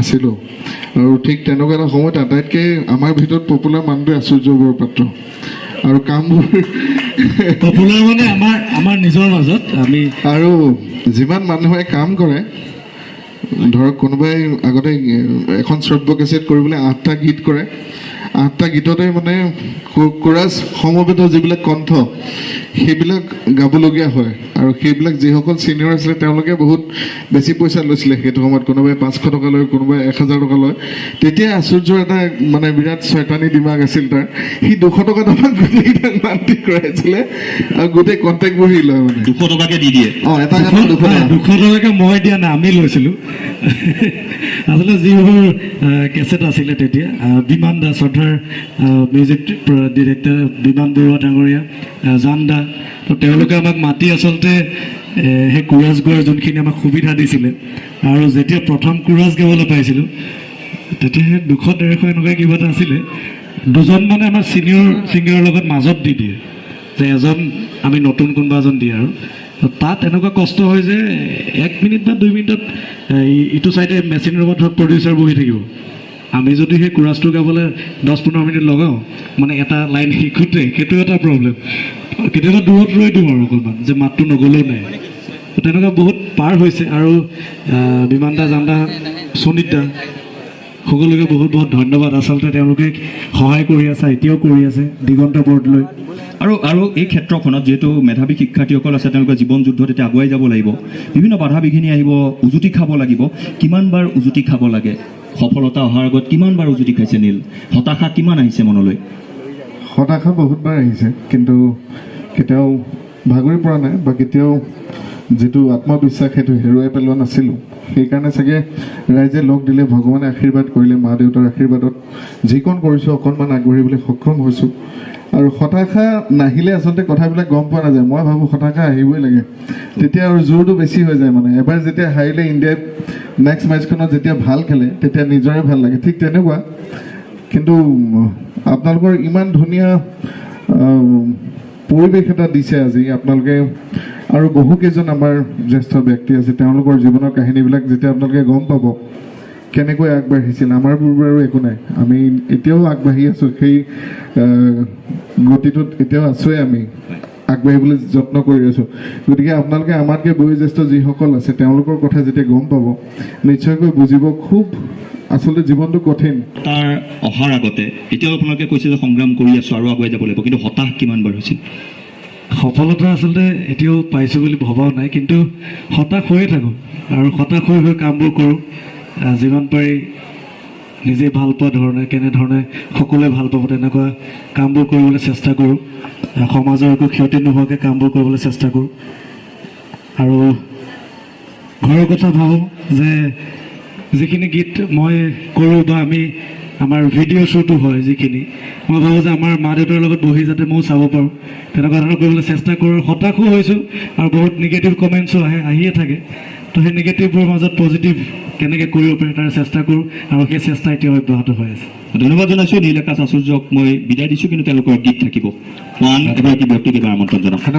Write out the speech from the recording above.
আছিলোঁ আৰু ঠিক তেনেকুৱা এটা সময়ত আটাইতকৈ আমাৰ ভিতৰত পপুলাৰ মানুহটোৱে আশ্চৰ্য বৰপাত্ৰ আৰু কামবোৰ পপুলাৰ মানে আমাৰ নিজৰ মাজত আমি আৰু যিমান মানুহে কাম কৰে ধৰক কোনোবাই আগতে এখন শ্ৰব্য কেছেট কৰিবলৈ 8টা গীত কৰে 8টা গীততে মানে কোৰাছ সমবেত যিবিলাক কণ্ঠ সেইবিলাক গাবলগীয়া হয় আৰু সেইবিলাক যিসকল ছিনিয়ৰ আছিলে তেওঁলোকে বহুত বেছি পইচা লৈছিলে সেইটো সময়ত কোনোবাই 500 টকা লয় কোনোবাই 1000 টকা লয় তেতিয়া আশ্চৰ্যৰ এটা মানে বিৰাট ছয়তানি দিমাগ আছিল তাৰ সি 200 টকা আমাক গোটেইকেইটাক মান্তি কৰাইছিলে আৰু গোটেই কণ্টেক্টবোৰ সি লয় মানে 200 টকাকে দি দিয়ে এটা গানত 200 টকাকে মই দিয়া নাই আমি লৈছিলোঁ আচলতে যিবোৰ কেছেট আছিলে তেতিয়া বিমান দা শ্ৰদ্ধাৰ মিউজিক ডিৰেক্টৰ বিমান বৰুৱা ডাঙৰীয়া জান দা তো তেওঁলোকে আমাক মাতি আচলতে সেই কোৰাছ গোৱাৰ যোনখিনি আমাক সুবিধা দিছিলে আৰু যেতিয়া প্ৰথম কোৰাছ গাবলৈ পাইছিলোঁ তেতিয়া সেই 200-150 এনেকুৱা কিবা এটা আছিলে দুজন মানে আমাৰ ছিনিয়ৰ ছিংগাৰৰ লগত মাজত দি দিয়ে যে এজন আমি নতুন কোনোবা এজন দিয়ে আৰু তাত এনেকুৱা কষ্ট হয় যে 1 মিনিট বা 2 মিনিটত ইটো চাইডে মেচিন ৰুমত ধৰক প্ৰডিউচাৰ বহি থাকিব আমি যদি সেই কোৰাছটো গাবলৈ 10-15 মিনিট লগাওঁ মানে এটা লাইন শিকোঁতে সেইটো এটা প্ৰব্লেম কেতিয়াবা দূৰত ৰৈ দিওঁ আৰু অকণমান যে মাতটো নগ'লেও নাই তেনেকুৱা বহুত পাৰ হৈছে আৰু বিমান দা জান দা সুনীত দা সকলোকে বহুত বহুত ধন্যবাদ আচলতে তেওঁলোকে সহায় কৰি আছে এতিয়াও কৰি আছে দিগন্ত বৰ্ড লৈ আৰু এই ক্ষেত্ৰখনত যেহেতু মেধাৱী শিক্ষাৰ্থীসকল আছে তেওঁলোকে জীৱন যুদ্ধত এতিয়া আগুৱাই যাব লাগিব বিভিন্ন বাধা বিঘিনি আহিব উজুতি খাব লাগিব কিমানবাৰ উজুতি খাব লাগে সফলতা অহাৰ আগত কিমানবাৰ উজুতি খাইছে নীল হতাশা কিমান আহিছে মনলৈ হতাশা বহুতবাৰ আহিছে কিন্তু কেতিয়াও ভাগৰি পৰা নাই বা কেতিয়াও যিটো আত্মবিশ্বাস সেইটো হেৰুৱাই পেলোৱা নাছিলোঁ সেইকাৰণে চাগে ৰাইজে লগ দিলে ভগৱানে আশীৰ্বাদ কৰিলে মা দেউতাৰ আশীৰ্বাদত যিকণ কৰিছোঁ অকণমান আগবাঢ়িবলৈ সক্ষম হৈছোঁ আৰু হতাশা নাহিলে আচলতে কথাবিলাক গম পোৱা নাযায় মই ভাবোঁ হতাশা আহিবই লাগে তেতিয়া আৰু জোৰটো বেছি হৈ যায় মানে এবাৰ যেতিয়া হাৰিলে ইণ্ডিয়াই নেক্সট মেটচখনত যেতিয়া ভাল খেলে তেতিয়া নিজৰে ভাল লাগে ঠিক তেনেকুৱা কিন্তু আপোনালোকৰ ইমান ধুনীয়া পৰিৱেশ এটা দিছে আজি আপোনালোকে আৰু বহুকেইজন আমাৰ জ্যেষ্ঠ ব্যক্তি আছে তেওঁলোকৰ জীৱনৰ কাহিনীবিলাক যেতিয়া আপোনালোকে গম পাব কেনেকৈ আগবাঢ়িছিল আমাৰবোৰ বাৰু একো নাই আমি এতিয়াও আগবাঢ়ি আছোঁ সেই গতিটোত এতিয়াও আছোঁৱে আমি আগবাঢ়িবলৈ যত্ন কৰি আছোঁ গতিকে আপোনালোকে আমাতকৈ বয়োজ্যেষ্ঠ যিসকল আছে তেওঁলোকৰ কথা যেতিয়া গম পাব নিশ্চয়কৈ বুজিব খুব আচলতে জীৱনটো কঠিন তাৰ অহাৰ আগতে এতিয়াও আপোনালোকে কৈছে যে সংগ্ৰাম কৰি আছোঁ আৰু আগুৱাই যাব লাগিব কিন্তু হতাশ কিমানবাৰ হৈছিল সফলতা আচলতে এতিয়াও পাইছোঁ বুলি ভবাও নাই কিন্তু হতাশ হৈয়ে থাকোঁ আৰু হতাশ হৈ কামবোৰ কৰোঁ যিমান পাৰি নিজে ভাল পোৱা ধৰণে কেনেধৰণে সকলোৱে ভাল পাব তেনেকুৱা কামবোৰ কৰিবলৈ চেষ্টা কৰোঁ সমাজৰ একো ক্ষতি নোহোৱাকৈ কামবোৰ কৰিবলৈ চেষ্টা কৰোঁ আৰু ঘৰৰ কথা ভাবোঁ যে যিখিনি গীত মই কৰোঁ বা আমাৰ ভিডিঅ' শ্বুটো হয় যিখিনি মই ভাবোঁ যে আমাৰ মা দেউতাৰ লগত বহি যাতে ময়ো চাব পাৰোঁ তেনেকুৱা ধৰণৰ কৰিবলৈ চেষ্টা কৰোঁ হতাশো হৈছোঁ আৰু বহুত নিগেটিভ কমেণ্টছো আহিয়ে থাকে তো সেই নিগেটিভবোৰৰ মাজত পজিটিভ কেনেকৈ কৰিব পাৰি তাৰ চেষ্টা কৰোঁ আৰু সেই চেষ্টা এতিয়া অব্যাহত হৈ আছে ধন্যবাদ জনাইছোঁ নীল আকাশ আচাৰ্যক মই বিদায় দিছোঁ কিন্তু তেওঁলোকৰ গীত থাকিব এগৰাকী ব্যক্তিক এবাৰ আমন্ত্ৰণ জনাম